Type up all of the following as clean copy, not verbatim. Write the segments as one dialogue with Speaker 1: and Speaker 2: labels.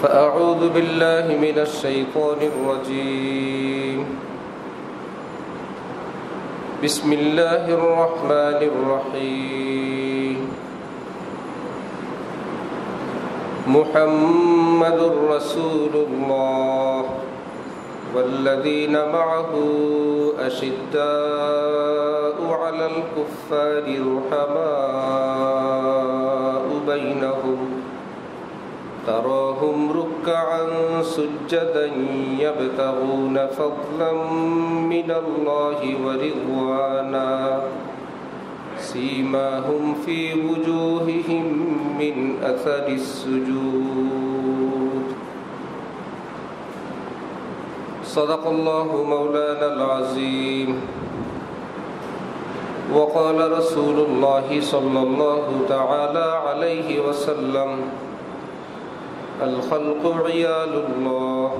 Speaker 1: فأعوذ بالله من الشيطان الرجيم بسم الله الرحمن الرحيم محمد رسول الله والذين معه أشداء على الكفار رحماء بينهم تراهم ركعا سجدا يبتغون فضلا من الله ورضوانا سيماهم في وجوههم من أثر السجود صدق الله مولانا العظيم وقال رسول الله صلى الله تعالى عليه وسلم الخلق عيال الله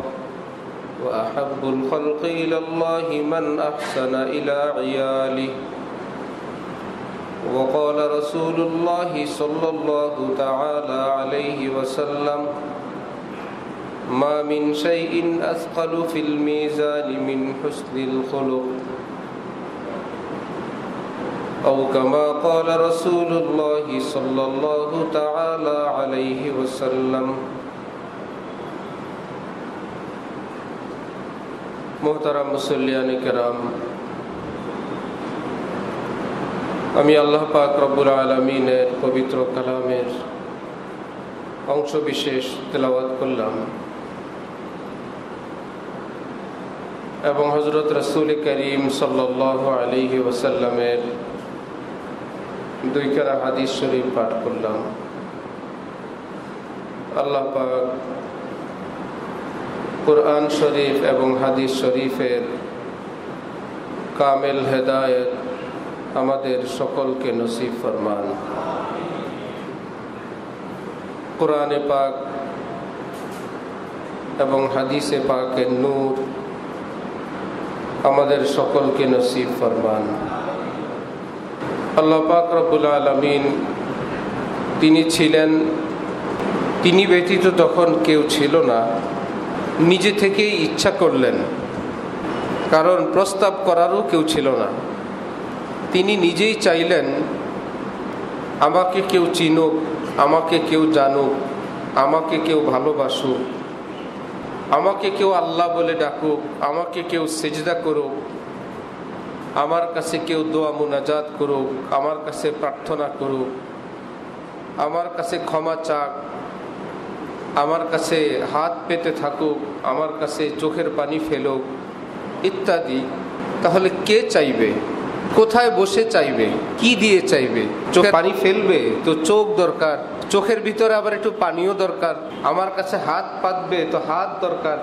Speaker 1: وأحب الخلق إلى الله من أحسن إلى عياله وقال رسول الله صلى الله تعالى عليه وسلم ما من شيء أثقل في الميزان من حسن الخلق أو كما قال رسول الله صلى الله تعالى عليه وسلم মোহতারাম মুসল্লিয়ানে কেরাম, আমি আল্লাহ পাক রব্বুল আলামিনের পবিত্র কালামের অংশ বিশেষ তেলাওয়াত করলাম এবং হযরত রাসূল করিম সাল্লাল্লাহু আলাইহি ওয়াসাল্লামের দুই কারা হাদিস শরীফ পাঠ করলাম। আল্লাহ পাক কুরআন শরীফ এবং হাদিস শরীফের কামেল হেদায়েত আমাদের সকলকে নসিব ফরমান। কুরআনে পাক এবং হাদিসে পাকের নূর আমাদের সকলকে নসিব ফরমান। আল্লাহ পাক রব্বুল আলামিন তিনি ছিলেন, তিনি ব্যতীত তখন কেউ ছিল না, নিজে থেকেই ইচ্ছা করলেন, কারণ প্রস্তাব করারও কেউ ছিল না। তিনি নিজেই চাইলেন আমাকে কেউ চিনুক, আমাকে কেউ জানুক, আমাকে কেউ ভালোবাসুক, আমাকে কেউ আল্লাহ বলে ডাকুক, আমাকে কেউ সিজদা করুক, আমার কাছে কেউ দোয়া মুনাজাত করুক, আমার কাছে প্রার্থনা করুক, আমার কাছে ক্ষমা চাক, আমার কাছে হাত পেতে থাকুক, আমার কাছে চোখের পানি ফেলুক ইত্যাদি। তাহলে কে চাইবে? কোথায় বসে চাইবে? কি দিয়ে চাইবে? চোখে পানি ফেলবে তো চোখ দরকার, চোখের ভিতরে আবার একটু পানিও দরকার। আমার কাছে হাত পাতবে তো হাত দরকার,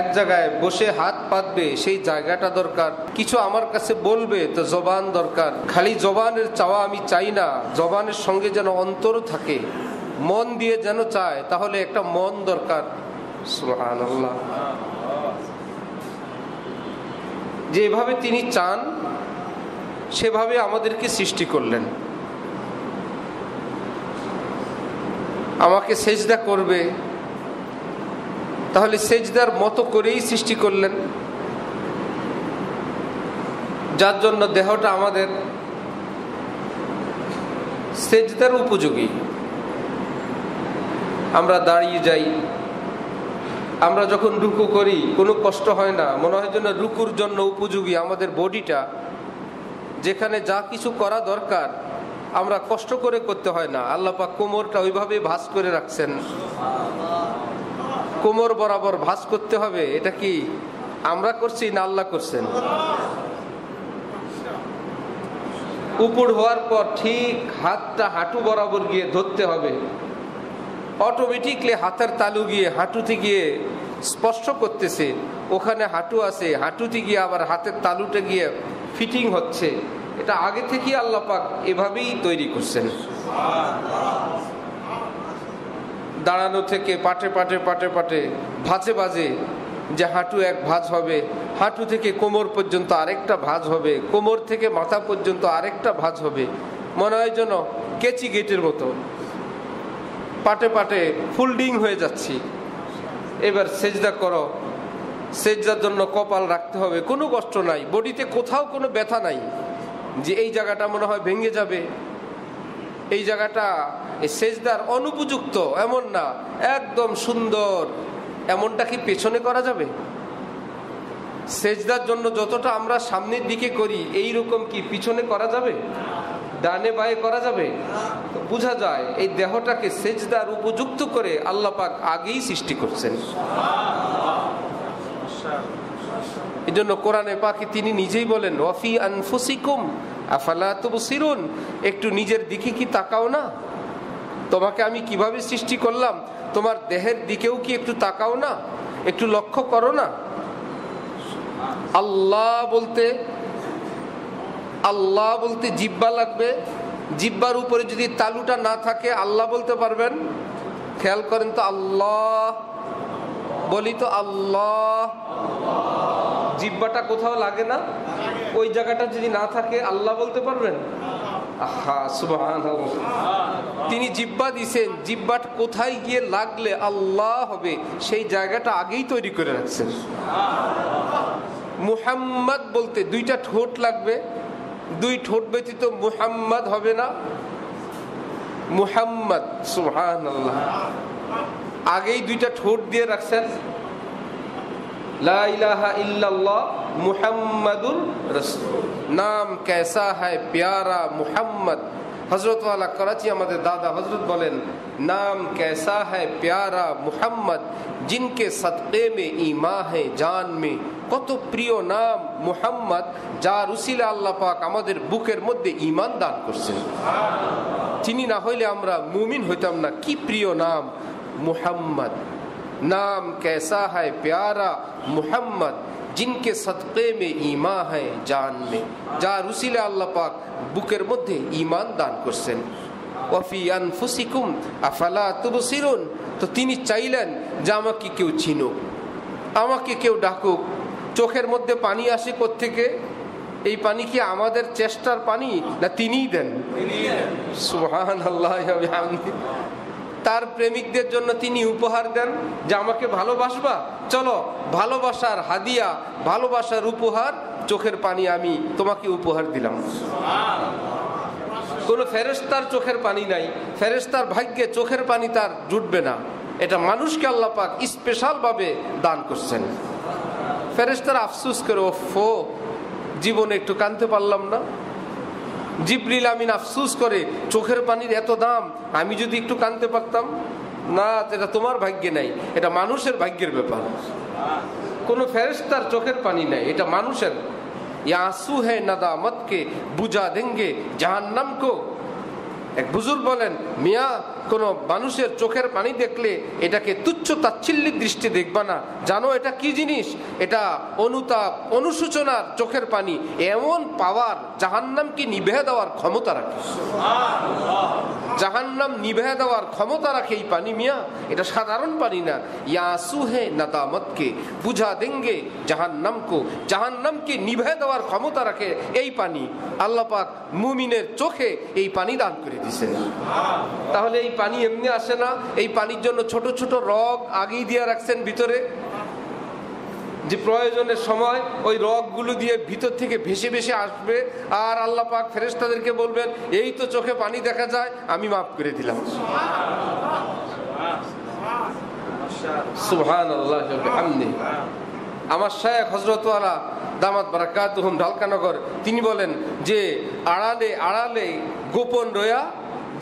Speaker 1: এক জায়গায় বসে হাত পাতবে সেই জায়গাটা দরকার। কিছু আমার কাছে বলবে তো জবান দরকার। খালি জবানের চাওয়া আমি চাই না, জবানের সঙ্গে যেন অন্তর থাকে, মন দিয়ে যেন চায়, তাহলে একটা মন দরকার। সুবহানাল্লাহ। যেভাবে তিনি চান সেভাবে আমাদেরকে সৃষ্টি করলেন। আমাকে সেজদা করবে, তাহলে সেজদার মতো করেই সৃষ্টি করলেন, যার জন্য দেহটা আমাদের সেজদার উপযোগী। আমরা দাঁড়িয়ে যাই, আমরা যখন রুকু করি কোনো কষ্ট হয় না, মনে হয় যেন রুকুর জন্য উপযোগী আমাদের বডিটা। যেখানে যা কিছু করা দরকার আমরা কষ্ট করে করতে হয় না। আল্লাহ পাক কোমরটা ওইভাবে ভাঁজ করে রাখছেন, কোমর বরাবর ভাঁজ করতে হবে। এটা কি আমরা করছি না আল্লাহ করছেন? উপর হওয়ার পর ঠিক হাতটা হাঁটু বরাবর গিয়ে ধরতে হবে, অটোমেটিকলি হাতের তালু গিয়ে হাঁটুতে গিয়ে স্পর্শ করতেছে, ওখানে হাঁটু আছে, হাঁটুতে গিয়ে আবার হাতের তালুতে গিয়ে ফিটিং হচ্ছে। এটা আগে থেকেই আল্লাহ পাক এভাবেই তৈরি করছেন। দাঁড়ানো থেকে পাটে পাটে পাটে পাটে ভাঁজে ভাঁজে যে হাঁটু এক ভাঁজ হবে, হাঁটু থেকে কোমর পর্যন্ত আরেকটা ভাঁজ হবে, কোমর থেকে মাথা পর্যন্ত আরেকটা ভাঁজ হবে। মনে হয় যেন কেচি গেটের মতো পাটে পাটে ফোল্ডিং হয়ে যাচ্ছি। এবার সেজদা করো। সেজদার জন্য কপাল রাখতে হবে, কোনো কষ্ট নাই, বডিতে কোথাও কোনো ব্যথা নাই যে এই জায়গাটা মনে হয় ভেঙে যাবে, এই জায়গাটা এই সেজদার অনুপযুক্ত, এমন না, একদম সুন্দর। এমনটা কি পেছনে করা যাবে? সেজদার জন্য যতটা আমরা সামনের দিকে করি এই রকম কি পিছনে করা যাবে? ডানে বায়ে করা যাবে? বোঝা যায় এই দেহটাকে সেজদার উপযুক্ত করে আল্লাহ পাক আগেই সৃষ্টি করছেন। এই জন্য কোরআনে পাকে তিনি নিজেই বলেন, ওয়াফি আনফুসিকুম আফালা তুবসিরুন, একটু নিজের দিকে কি তাকাও না? তোমাকে আমি কিভাবে সৃষ্টি করলাম, তোমার দেহের দিকেও কি একটু তাকাও না, একটু লক্ষ্য করো না? আল্লাহ বলতে জিহ্বা লাগবে, জিহ্বার উপরে যদি তালুটা না থাকে আল্লাহ বলতে পারবেন? খেয়াল করেন তো, আল্লাহ বলি তো, আল্লাহ, জিহ্বাটা কোথাও লাগে না? ওই জায়গাটা যদি না থাকে আল্লাহ বলতে পারবেন? আহা, সুবহানাল্লাহ। তিনি জিহ্বা দিয়েছেন, জিহ্বাটা কোথায় গিয়ে লাগলে আল্লাহ হবে সেই জায়গাটা আগেই তৈরি করে রাখছেন। মুহাম্মদ বলতে দুইটা ঠোঁট লাগবে, দুই ঠোঁট ব্যতীত মুহাম্মদ হবে না। মুহাম্মদ, সুবহানাল্লাহ, আগেই দুইটা ঠোঁট দিয়ে রাখছেন। লা ইলাহা ইল্লাল্লাহ মুহাম্মাদুর রাসূল, নাম कैसा है प्यारा मुहम्मद। हजरत वाला कराची আমাদের দাদা হজরত বলেন, नाम कैसा है प्यारा मुहम्मद जिनके सदक़े में ईमान है जान में। কত প্রিয় নাম মুহাম্মদ, যার উসিলা আল্লাহ পাক আমাদের বুকের মধ্যে ঈমান দান করছেন। তিনি না হইলে আমরা মুমিন হইতাম না। কি প্রিয় নাম মুহাম্মদ, नाम कैसा है प्यारा मुहम्मद जिनके सदक़े में ईमान है जान में, যার উসিলা আল্লাহ পাক বুকের মধ্যে ঈমান দান করছেন। ওয়াফি আনফুসিকুম আফালা তুবসিরুন, তো তিনি চাইলেন যে আমাকে কেউ চিনুক, আমাকে কেউ ডাকুক। চোখের মধ্যে পানি আসে কোত্থেকে? এই পানি কি আমাদের চেষ্টার পানি না তিনিই দেন? সুবহানাল্লাহ। তার প্রেমিকদের জন্য তিনি উপহার দেন যে আমাকে ভালোবাসবা, চলো ভালোবাসার হাদিয়া, ভালোবাসার উপহার, চোখের পানি আমি তোমাকে উপহার দিলাম। কোন ফেরেশতার চোখের পানি নাই, ফেরেশতার ভাগ্যে চোখের পানি তার জুটবে না। এটা মানুষকে আল্লাহ পাক স্পেশাল ভাবে দান করছেন। ফেরেশতারা আফসোস করে, ওফো, জীবনে একটু কাঁদতে পারলাম না। জিবরিল আমিন আফসোস করে, চোখের পানির এত দাম, আমি যদি একটু কাঁদতে পারতাম না। এটা তোমার ভাগ্যে নাই, এটা মানুষের ভাগ্যের ব্যাপার। কোন ফেরেশতার চোখের পানি নাই, এটা মানুষের। ইয়াসু হে নাদামত কে বুঝা দেঙ্গে জাহান্নাম কো। এক বুজুর্গ বলেন, মিয়া, কোন মানুষের চোখের পানি দেখলে এটাকে তুচ্ছ তাচ্ছিল্যের দৃষ্টি দেখবা না, জানো এটা কি জিনিস? এটা অনুতাপ, অনুশোচনার চোখের পানি। এমন পাওয়ার, জাহান্নামকে নিভে দেওয়ার ক্ষমতা রাখে। জাহান্নাম নিভে দেওয়ার ক্ষমতা রাখে এই পানি মিয়া, এটা সাধারণ পানি না। ইয়াসু হে নাদামতকে বুঝা দেঙ্গে জাহান্নামকো, জাহান্নামকে নিভে দেওয়ার ক্ষমতা রাখে এই পানি। আল্লাহ পাক মুমিনের চোখে এই পানি দান করে দিয়েছেন। তাহলে এই পানি এমনি আসে না, এই পানির জন্য ছোট ছোট রগ আগেই দিয়ে রাখছেন ভিতরে, যে প্রয়োজনের সময় ওই রগগুলো দিয়ে ভিতর থেকে ভেসে ভেসে আসবে। আর আল্লাহ পাক ফেরেশতাদেরকে বলবেন, এই তো চোখে পানি দেখা যায়, আমি মাফ করে দিলাম। সুবহানাল্লাহ ওয়া বিহামদিহি। আমার শায়েখ হযরত ওয়ালা দামাত বারাকাতুহুম ঢালকানগর, তিনি বলেন যে আড়ালে আড়ালে গোপন রয়া,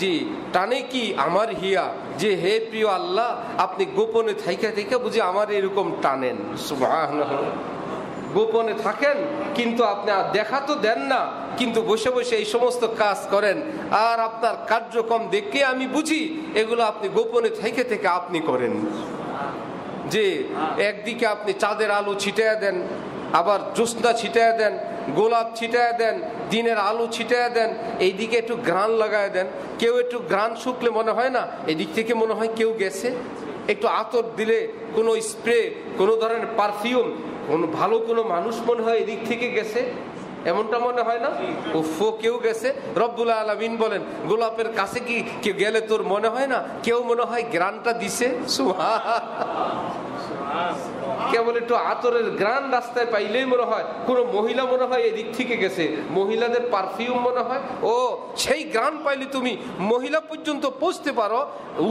Speaker 1: জি টানে কি আমার হিয়া, যে হে প্রিয় আল্লাহ, আপনি গোপনে থাইকা থাইকা বুঝি আমার এরকম টানেন। সুবহানাল্লাহ। গোপনে থাকেন কিন্তু আপনি দেখা তো দেন না, কিন্তু বসে বসে এই সমস্ত কাজ করেন। আর আপনার কার্যক্রম দেখে আমি বুঝি এগুলো আপনি গোপনে থেকে থেকে আপনি করেন। যে একদিকে আপনি চাঁদের আলো ছিটাইয়া দেন, আবার জ্যোৎস্না ছিটাইয়া দেন, গোলাপ ছিটাইয়া দেন, দিনের আলো ছিটাইয়া দেন, এইদিকে একটু ঘ্রাণ লাগায় দেন। কেউ একটু ঘ্রাণ শুকলে মনে হয় না এদিক থেকে মনে হয় কেউ গেছে। একটু আতর দিলে, কোনো স্প্রে, কোনো ধরনের পারফিউম, কোনো ভালো কোনো মানুষ মনে হয় এদিক থেকে গেছে, এমনটা মনে হয় না? উফো, কেউ গেছে। রব্বুল আলামিন বলেন, গোলাপের কাছে কি কেউ গেলে তোর মনে হয় না কেউ মনে হয় ঘ্রাণটা দিছে? সুবহানাল্লাহ। কেবল একটু আতরের গ্রান রাস্তায় পাইলেই মনে হয় কোনো মহিলা মনে হয় এদিক থেকে গেছে, মহিলাদের পারফিউম মনে হয়, ও সেই গ্রান পাইলে তুমি মহিলা পর্যন্ত পৌঁছতে পারো।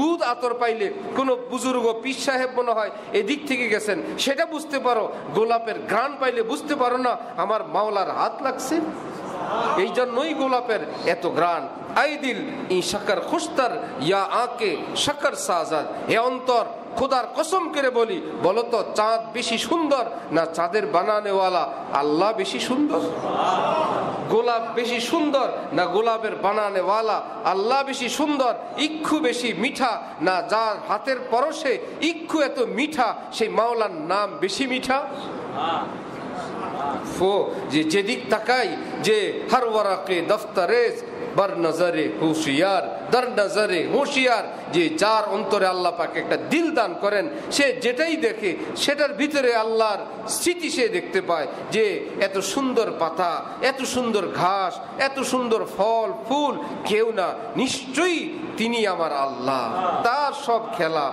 Speaker 1: উদ আতর পাইলে কোনো বুজুর্গ পীর সাহেব মনে হয় এদিক থেকে গেছেন, সেটা বুঝতে পারো। গোলাপের গ্রান পাইলে বুঝতে পারো না আমার মাওলার হাত লাগছে। এই জন্যই গোলাপের এত গ্রান। আই দিল ই শাকর খুশতার ইয়া আকে শাকর সাজাদ। এ অন্তর, খোদার কসম করে বলি, বলো তো চাঁদ বেশি সুন্দর না চাঁদের বানানেওয়ালা আল্লাহ বেশি সুন্দর? গোলাপ বেশি সুন্দর না গোলাপের বানানেওয়ালা আল্লাহ বেশি সুন্দর? ইক্ষু বেশি মিঠা না যার হাতের পরশে ইক্ষু এত মিঠা সেই মাওলার নাম বেশি মিঠা? যেদিক তাকাই যে হর ওয়ারাকে দফতরেজ বার নজরে হুশিয়ার দর নজরে হুশিয়ার, যে যার অন্তরে আল্লাহ পাক একটা দিল দান করেন, সে যেটাই দেখে সেটার ভিতরে আল্লাহর স্মৃতি সে দেখতে পায়। যে এত সুন্দর পাতা, এত সুন্দর ঘাস, এত সুন্দর ফল ফুল কেউ না, নিশ্চয়ই তিনি আমার আল্লাহ। তার সব খেলা,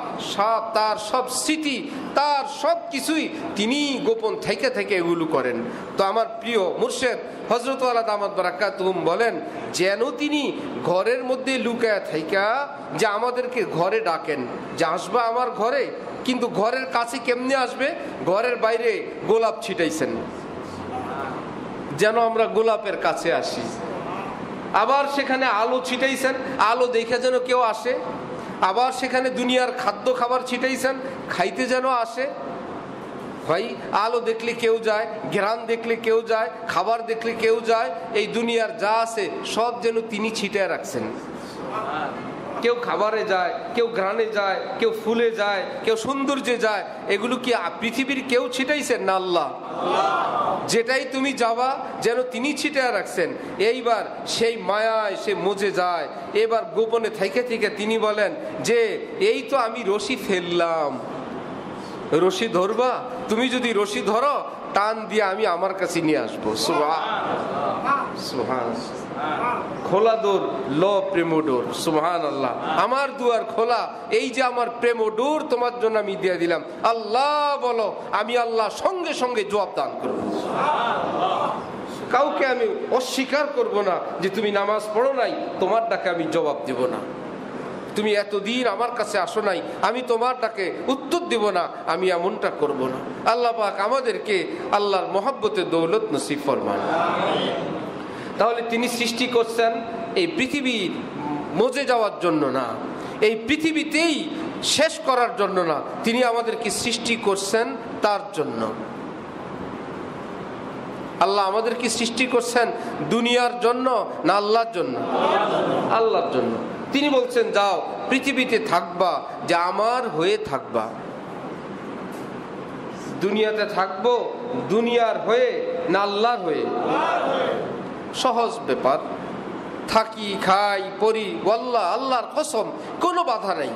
Speaker 1: তার সব স্মৃতি, তার সব কিছুই তিনি গোপন থেকে থেকে এগুলো করেন। তো আমার প্রিয় মুর্শেদ হযরত ওয়ালা দামাত বারাকাতুহুম বলেন, যেন তিনি ঘরের মধ্যে লুকায়া থাইকা যে আমাদেরকে ঘরে ডাকেন যে আসবা আমার ঘরে, কিন্তু ঘরের কাছে কেমনে আসবে? ঘরের বাইরে গোলাপ ছিটাইছেন যেন আমরা গোলাপের কাছে আসি। আবার সেখানে আলো ছিটাইছেন, আলো দেখে যেন কেউ আসে। আবার সেখানে দুনিয়ার খাদ্য খাবার ছিটাইছেন, খাইতে যেন আসে। ভাই, আলো দেখলে কেউ যায়, ঘ্রাণ দেখলে কেউ যায়, খাবার দেখলে কেউ যায়। এই দুনিয়ার যা আছে সব যেন তিনি ছিটায় রাখছেন। কেউ খাবারে যায়, কেউ ঘ্রাণে যায়, কেউ ফুলে যায়, কেউ সৌন্দর্যে যায়। এগুলো কি পৃথিবীর কেউ ছিটাইছেন না আল্লাহ? যেটাই তুমি যাবা যেন তিনি ছিটায় রাখছেন। এইবার সেই মায়ায় সে মজে যায়। এবার গোপনে থেকে থেকে তিনি বলেন যে এই তো আমি রশি ফেললাম, রশি ধরবা? তুমি যদি রশি ধরো টান দিয়ে আমি আমার কাছে নিয়ে আসবো। সুবহান, খোলা দোর ল প্রেমোডোর। সুবহান আল্লাহ, আমার দুয়ার খোলা, এই যে আমার প্রেমোডোর তোমার জন্য আমি দিয়ে দিলাম। আল্লাহ বলো, আমি আল্লাহ সঙ্গে সঙ্গে জবাব দান করবো। কাউকে আমি অস্বীকার করব না যে তুমি নামাজ পড়ো নাই, তোমার ডাকে আমি জবাব দেব না। তুমি এতদিন আমার কাছে আসো নাই, আমি তোমার ডাকে উত্তর দেব না, আমি এমনটা করব না। আল্লাহ পাক আমাদেরকে আল্লাহর মহব্বতের দৌলত নসিব ফরমান। তাহলে তিনি সৃষ্টি করছেন এই পৃথিবী মজে যাওয়ার জন্য না, এই পৃথিবীতেই শেষ করার জন্য না, তিনি আমাদেরকে সৃষ্টি করছেন তার জন্য। আল্লাহ আমাদেরকে সৃষ্টি করছেন দুনিয়ার জন্য না আল্লাহর জন্য? আল্লাহর জন্য। তিনি বলছেন যাও পৃথিবীতে থাকবা, যে আমার হয়ে থাকবা। দুনিয়াতে থাকবো দুনিয়ার হয়ে না আল্লাহর হয়ে? সহজ ব্যাপার। থাকি, খাই, পড়ি, ওয়াল্লাহ আল্লাহর কসম কোনো বাধা নাই।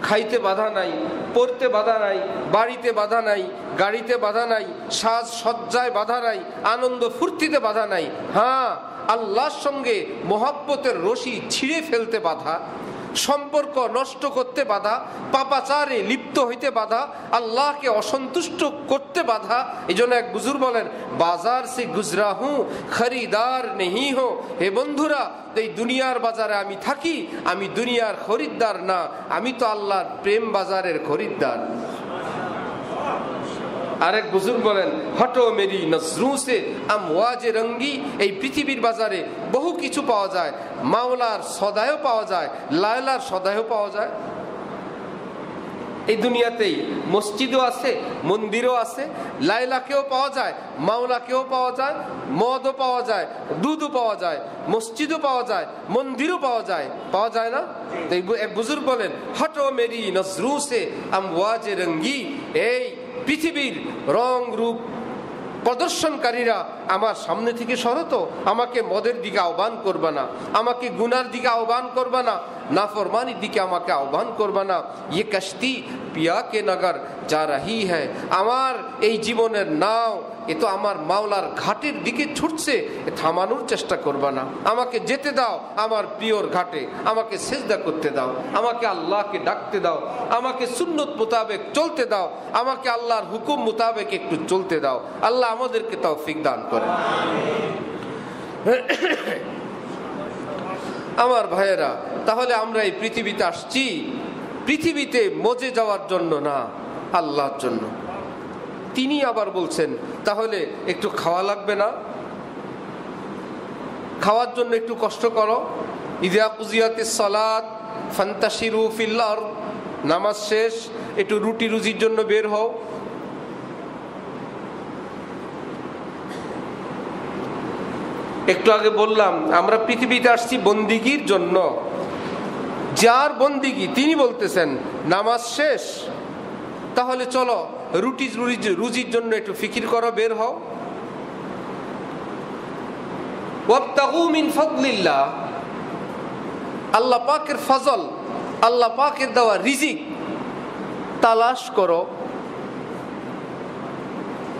Speaker 1: খাইতে বাধা নাই, পড়তে বাধা নাই, বাড়িতে বাধা নাই, গাড়িতে বাধা নাই, সাজ সজ্জায় বাধা নাই, আনন্দ ফুর্তিতে বাধা নাই। হ্যাঁ, আল্লাহর সঙ্গে মহব্বতের রশি ছিঁড়ে ফেলতে বাধা, সম্পর্ক নষ্ট করতে বাধা, পাপাচারে লিপ্ত হইতে বাধা, আল্লাহকে অসন্তুষ্ট করতে বাধা। এই জন্য এক বুজুর্গ বলেন, বাজার সে গুজরা হু খরিদার নেহি হো। হে বন্ধুরা, এই দুনিয়ার বাজারে আমি থাকি, আমি দুনিয়ার খরিদ্দার না, আমি তো আল্লাহর প্রেম বাজারের খরিদ্দার। আরেক বুজুর্গ বলেন, হটো মেরি নজরু সে আমওয়াজে রঙ্গি। এই পৃথিবীর বাজারে বহু কিছু পাওয়া যায়, মাওলার সদায়ও পাওয়া যায়, লায়লার সদায়ও পাওয়া যায়। এই দুনিয়াতেই মসজিদও আছে, মন্দিরও আছে, লায়লাকেও পাওয়া যায়, মাওলাকেও পাওয়া যায়, মদও পাওয়া যায়, দুধও পাওয়া যায়, মসজিদও পাওয়া যায়, মন্দিরও পাওয়া যায়। পাওয়া যায় না? এক বুজুর্গ বলেন, হটো মেরি নজরু সে আমওয়াজে রঙ্গি। এই পৃথিবীর রং রূপ প্রদর্শনকারীরা আমার সামনে থেকে সরত। আমাকে মদের দিকে আহ্বান করবা না, আমাকে গুনার দিকে আহ্বান করবা না, নাফরমানির দিকে আমাকে আহ্বান করবা না। ইয়ে কাশতি পিয়া কে নগর যা রাহি হ্যায়। আমার এই জীবনের নাও এ তো আমার মাওলার ঘাটের দিকে ছুটছে, থামানোর চেষ্টা করবা না, আমাকে যেতে দাও আমার প্রিয়র ঘাটে, আমাকে সেজদা করতে দাও, আমাকে আল্লাহকে ডাকতে দাও, আমাকে সুন্নত মোতাবেক চলতে দাও, আমাকে আল্লাহর হুকুম মোতাবেক একটু চলতে দাও। আল্লাহ আমাদেরকে তৌফিক দান করেন। আমার ভাইয়েরা, তাহলে আমরা এই পৃথিবীতে আসছি পৃথিবীতে মজে যাওয়ার জন্য না, আল্লাহর জন্য। তিনি আবার বলছেন তাহলে একটু খাওয়া লাগবে না? খাওয়ার জন্য একটু কষ্ট করো। ইযা কুজিয়াতিস সালাত ফান্তাশিরু ফিল আরদ, নামাজ শেষ, একটু রুটি রুজির জন্য বের হও। একটু আগে বললাম আমরা পৃথিবীতে আসছি বন্দিগির জন্য। যার বন্দিগি তিনি বলতেছেন নামাজ শেষ, তাহলে চলো রুজির জন্য একটু ফিকির করো, বের হও। ওয়াবতাগু মিন ফাদলিল্লাহ, আল্লাহ পাকের ফজল, আল্লাহ পাকের দেওয়া রিজিক তালাশ করো।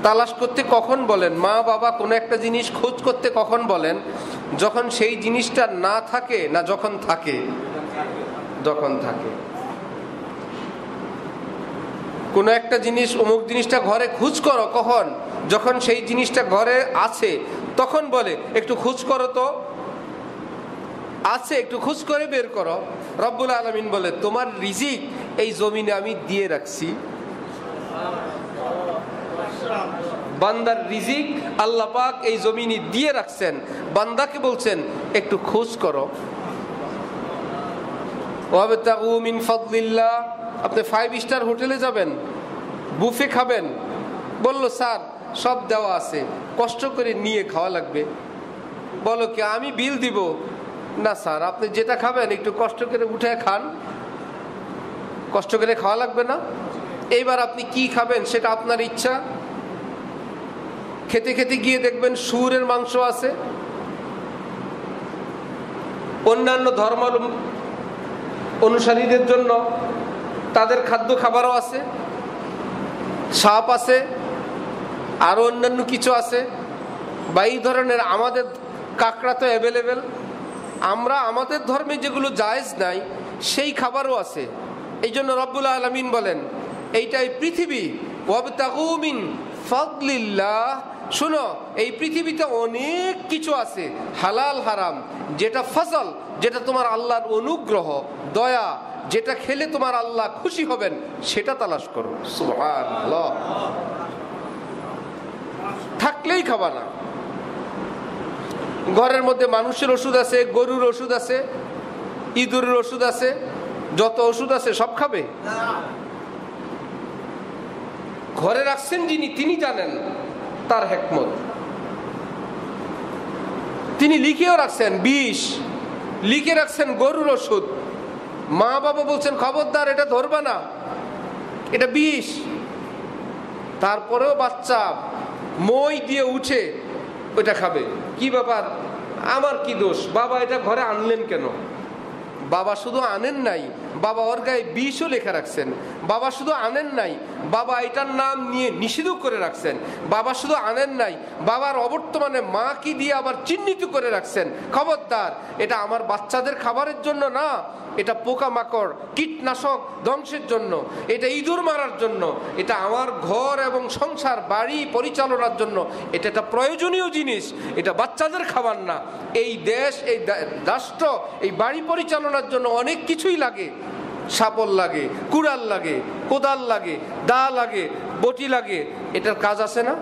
Speaker 1: তালাশ করতে কখন বলেন? মা বাবা কোনো একটা জিনিস খোঁজ করতে কখন বলেন? যখন সেই জিনিসটা না থাকে, না যখন থাকে? যখন থাকে। কোনো একটা জিনিস, অমুক জিনিসটা ঘরে খোঁজ করো, কখন? যখন সেই জিনিসটা ঘরে আছে তখন বলে একটু খোঁজ করো, তো আছে একটু খোঁজ করে বের করো। রব্বুল আলামিন বলে তোমার রিজিক এই জমিনে আমি দিয়ে রাখছি। বান্দার রিজিক আল্লাহ পাক এই জমিনে দিয়ে রাখছেন, বান্দাকে বলছেন একটু খোঁজ করো। ওয়াবতাগু মিন ফাদলিল্লাহ, আপনি 5 স্টার হোটেলে যাবেন, বুফে খাবেন, বললো স্যার সব দেওয়া আছে, কষ্ট করে নিয়ে খাওয়া লাগবে। বলো কি আমি বিল দিব? না স্যার, আপনি যেটা খাবেন একটু কষ্ট করে উঠে খান, কষ্ট করে খাওয়া লাগবে না? এইবার আপনি কি খাবেন সেটা আপনার ইচ্ছা। খেতে খেতে গিয়ে দেখবেন শুয়োরের মাংস আছে, অন্যান্য ধর্ম অনুসারীদের জন্য তাদের খাদ্য খাবারও আছে, সাপ আছে, আরো অন্যান্য কিছু আছে, বা এই ধরনের আমাদের কাঁকড়া তো অ্যাভেলেবেল। আমরা আমাদের ধর্মে যেগুলো জায়েজ নাই সেই খাবারও আছে। এই জন্য রব্বুল আলামিন বলেন এইটাই পৃথিবী। ওয়াবতাগু মিন ফাদলিল্লাহ, শুনো এই পৃথিবীতে অনেক কিছু আছে হালাল হারাম, যেটা ফজল, যেটা তোমার আল্লাহর অনুগ্রহ দয়া, যেটা খেলে তোমার আল্লাহ খুশি হবেন সেটা তালাশ করো। সুবহানাল্লাহ। থাকলেই খাবা না। ঘরের মধ্যে মানুষের ওষুধ আছে, গরুর ওষুধ আছে, ইঁদুরের ওষুধ আছে, যত ওষুধ আছে সব খাবে? ঘরে রাখছেন যিনি তিনি জানেন তার হিকমত। তিনি লিখেও রাখছেন বিষ, লিখে রাখছেন গরুর ওষুধ। মা বাবা বলছেন খবরদার এটা ধরবা না, এটা বিষ। তারপরেও বাচ্চা মই দিয়ে উঠে ওইটা খাবে। কি ব্যাপার, আমার কি দোষ, বাবা এটা ঘরে আনলেন কেন? বাবা শুধু আনেন নাই, বাবা ওর গায়ে বিষও লেখা রাখছেন। বাবা শুধু আনেন নাই, বাবা এটার নাম নিয়ে নিষিদ্ধ করে রাখছেন। বাবা শুধু আনেন নাই, বাবার অবর্তমানে মা কি দিয়ে আবার চিহ্নিত করে রাখছেন, খবরদার এটা আমার বাচ্চাদের খাবারের জন্য না, এটা পোকামাকড় কীটনাশক ধ্বংসের জন্য, এটা ইঁদুর মারার জন্য, এটা আমার ঘর এবং সংসার বাড়ি পরিচালনার জন্য, এটা একটা প্রয়োজনীয় জিনিস, এটা বাচ্চাদের খাবার না। এই দেশ, এই রাষ্ট্র, এই বাড়ি পরিচালনার জন্য অনেক কিছুই লাগে। শাবল লাগে, কুড়াল লাগে, কোদাল লাগে, দা লাগে, বটি লাগে, এটার কাজ আছে না?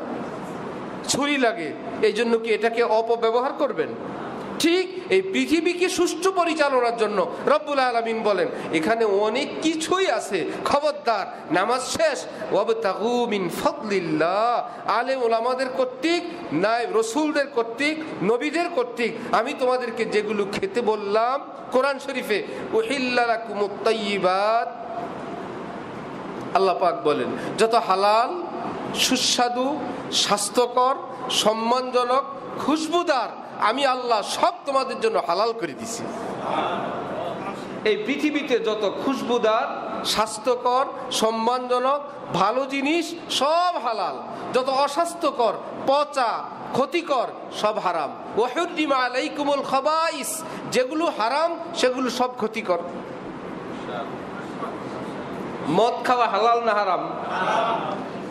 Speaker 1: ছুরি লাগে, এই জন্য কি এটাকে অপব্যবহার করবেন? ঠিক এই পৃথিবীকে সুষ্ঠু পরিচালনার জন্য রব্বুল আলামিন বলেন এখানে অনেক কিছুই আছে, খবরদার নামাজ শেষ ওয়াবতাগু মিন ফাদলিল্লাহ। আলেম ওলামাদের কর্তৃক, নায়েব রাসূলদের কর্তৃক, নবীদের কর্তৃক আমি তোমাদেরকে যেগুলো খেতে বললাম কোরআন শরীফে, উহিল্লা লাকুমুত তাইয়্যিবাত, আল্লাহ পাক বলেন যত হালাল, সুস্বাদু, স্বাস্থ্যকর, সম্মানজনক, খুশবুদার আমি আল্লাহ সব তোমাদের জন্য হালাল করে দিছি। এই পৃথিবীতে যত খুশবুদার, স্বাস্থ্যকর, সম্মানজনক, ভালো জিনিস সব হালাল, যত অস্বাস্থ্যকর, পচা, ক্ষতিকর সব হারাম। ওয়াহুররিমা আলাইকুমুল খাবাইস, যেগুলো হারাম সেগুলো সব ক্ষতিকর। মদ খাওয়া হালাল না হারাম?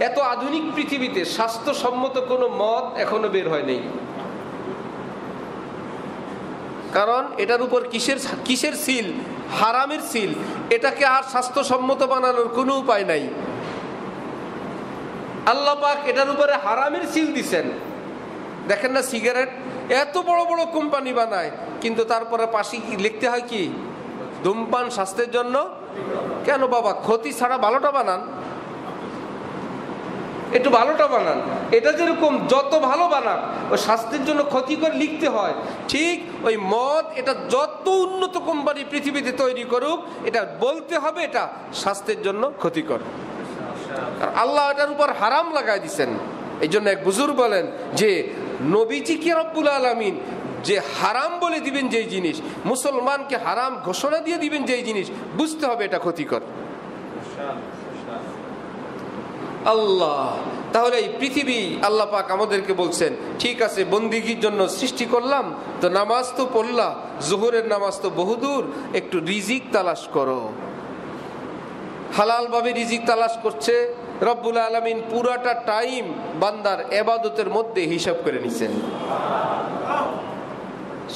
Speaker 1: এত আধুনিক পৃথিবীতে স্বাস্থ্যসম্মত কোনো মদ এখনো বের হয় নাই। কারণ এটার উপর কিসের সিল? হারামের সিল। এটাকে আর স্বাস্থ্যসম্মত বানানোর কোনো উপায় নাই। আল্লাহ পাক এটার উপরে হারামের সিল দিছেন। দেখেন না, সিগারেট এত বড় বড় কোম্পানি বানায়, কিন্তু তারপরে পাশে কি লিখতে হয়? কি? ধূমপান স্বাস্থ্যের জন্য। কেন বাবা? ক্ষতি ছাড়া ভালোটা বানান, একটু ভালোটা বানান। এটা যেরকম যত ভালো বানান ওই স্বাস্থ্যের জন্য ক্ষতিকর লিখতে হয়, ঠিক ওই মদ এটা যত উন্নত কোম্পানি পৃথিবীতে তৈরি করুক, এটা বলতে হবে এটা স্বাস্থ্যের জন্য ক্ষতিকর। আল্লাহ এটার উপর হারাম লাগাই দিচ্ছেন। এই জন্য এক বুজুর্গ বলেন যে নবীজি কি রব্বুল আলামিন যে হারাম বলে দিবেন যেই জিনিস, মুসলমানকে হারাম ঘোষণা দিয়ে দিবেন যেই জিনিস, বুঝতে হবে এটা ক্ষতিকর। আল্লাহ তাহলে এই পৃথিবী আল্লাহ পাক আমাদেরকে বলছেন, ঠিক আছে বন্দিগির জন্য সৃষ্টি করলাম, তো নামাজ তো পড়লা, জোহরের নামাজ তো বহুদূর, একটু রিজিক তালাশ করো। হালাল ভাবে রিজিক তালাশ করছে। রব্বুল আলামিন পুরাটা টাইম বান্দার ইবাদতের মধ্যে হিসাব করে নিছেন।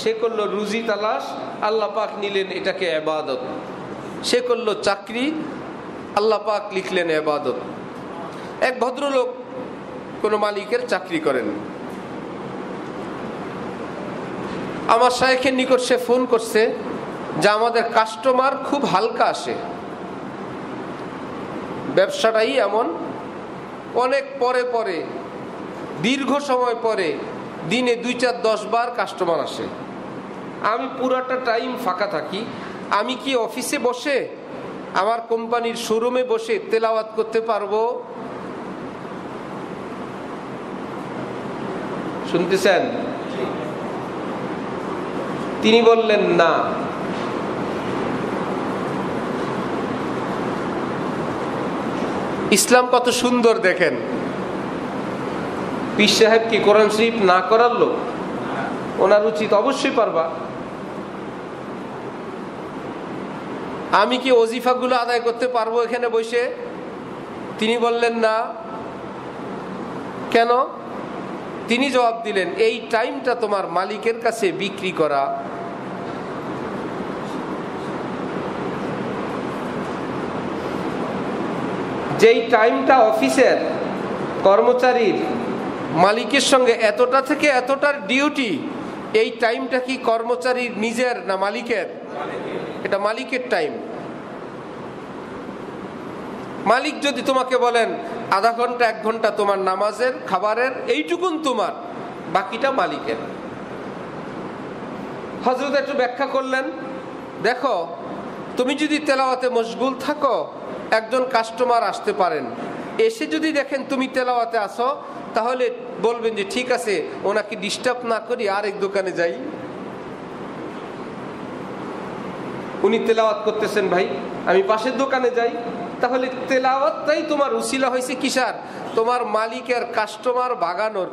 Speaker 1: সে করলো রুজি তালাশ, আল্লাহ পাক নিলেন এটাকে ইবাদত। সে করলো চাকরি, আল্লাহ পাক লিখলেন ইবাদত। এক ভদ্রলোক কোন মালিকের চাকরি করেন, আমার শায়েখের নিকট সে ফোন করছে যে আমাদের কাস্টমার খুব হালকা আসে, ব্যবসাটাই এমন, অনেক পরে পরে দীর্ঘ সময় পরে দিনে 2-4-10 বার কাস্টমার আসে। আমি পুরাটা টাইম ফাঁকা থাকি, আমি কি অফিসে বসে আমার কোম্পানির শোরুমে বসে তেলাওয়াত করতে পারবো? শুনতেছেন? তিনি বললেন না। ইসলাম কত সুন্দর দেখেন। পীর সাহেব কি কোরআন শরীফ না করার লোক? ওনার উচিত অবশ্যই পারবা। আমি কি ওজিফাগুলো আদায় করতে পারবো এখানে বসে? তিনি বললেন না। কেন? তিনি জবাব দিলেন, এই টাইমটা তোমার মালিকের কাছে বিক্রি করা। যেই টাইমটা অফিসের কর্মচারীর মালিকের সঙ্গে এতটা থেকে এতটার ডিউটি, এই টাইমটা কি কর্মচারীর নিজের না মালিকের? এটা মালিকের টাইম। মালিক যদি তোমাকে বলেন আধা ঘন্টা 1 ঘন্টা তোমার নামাজের খাবারের, এইটুকুন তোমার, বাকিটা মালিকের। হযরত একটু ব্যাখ্যা করলেন, দেখো তুমি যদি তেলাওয়াতে মশগুল থাকো, একজন কাস্টমার আসতে পারেন, এসে যদি দেখেন তুমি তেলাওয়াতে আসো, তাহলে বলবেন যে ঠিক আছে ওনাকে ডিস্টার্ব না করি আরেক দোকানে যাই। উনি তেলাওয়াত করতেছেন, ভাই আমি পাশের দোকানে যাই। তাহলে তেলাওয়াতটাই তোমার উসিলা হয়েছে কিসার? তোমার মালিকের কাস্টমার ভাগানোর।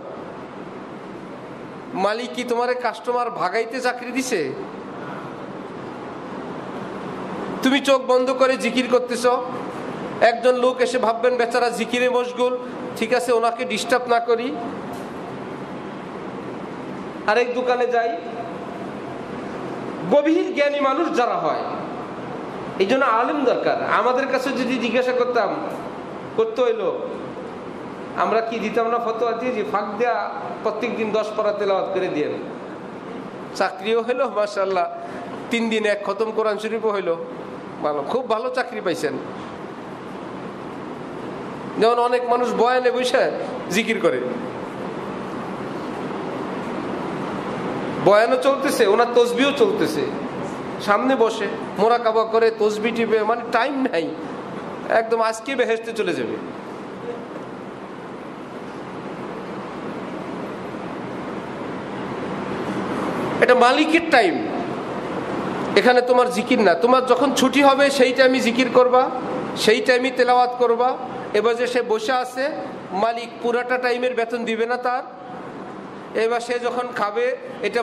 Speaker 1: মালিক কি তোমারে কাস্টমার ভাগাইতে চাকরি দিছে? তুমি চোখ বন্ধ করে জিকির করতেছ, একজন লোক এসে ভাববেন বেচারা জিকিরে মশগুল, ঠিক আছে ওনাকে ডিস্টার্ব না করি, আরেক দোকানে যাই। গভীর জ্ঞানী মানুষ যারা হয়, এই জন্য আলেম দরকার। আমাদের কাছে যদি জিজ্ঞাসা করতাম, করতে হইলো, আমরা কি দিতাম না ফতোয়া দিয়ে যে ফাঁক দেয়া প্রত্যেকদিন 10 পারা তেলাওয়াত করে দিয়ে, চাকরিও হইলো মাশাআল্লাহ, 3 দিনে 1 খতম কোরআন শরীফও হইলো, ভালো, খুব ভালো চাকরি পাইছেন। যেমন অনেক মানুষ বয়ানে বসে জিকির করে, বয়ানও চলতেছে, ওনার তসবিও চলতেছে, সামনে বসে মোরাকাবা করে তসবি টিপে, মানে টাইম নাই, একদম আজকে বেহেশতে চলে যাবে। এটা মালিকের টাইম, এখানে তোমার জিকির না। তোমার যখন ছুটি হবে সেই টাইমে জিকির করবা। সেই টাইমে তেলাওয়াত করবা। এবার যে সে বসে আছে, মালিক পুরাটা টাইমের বেতন দিবে না তার। এবার সে যখন খাবে, এটা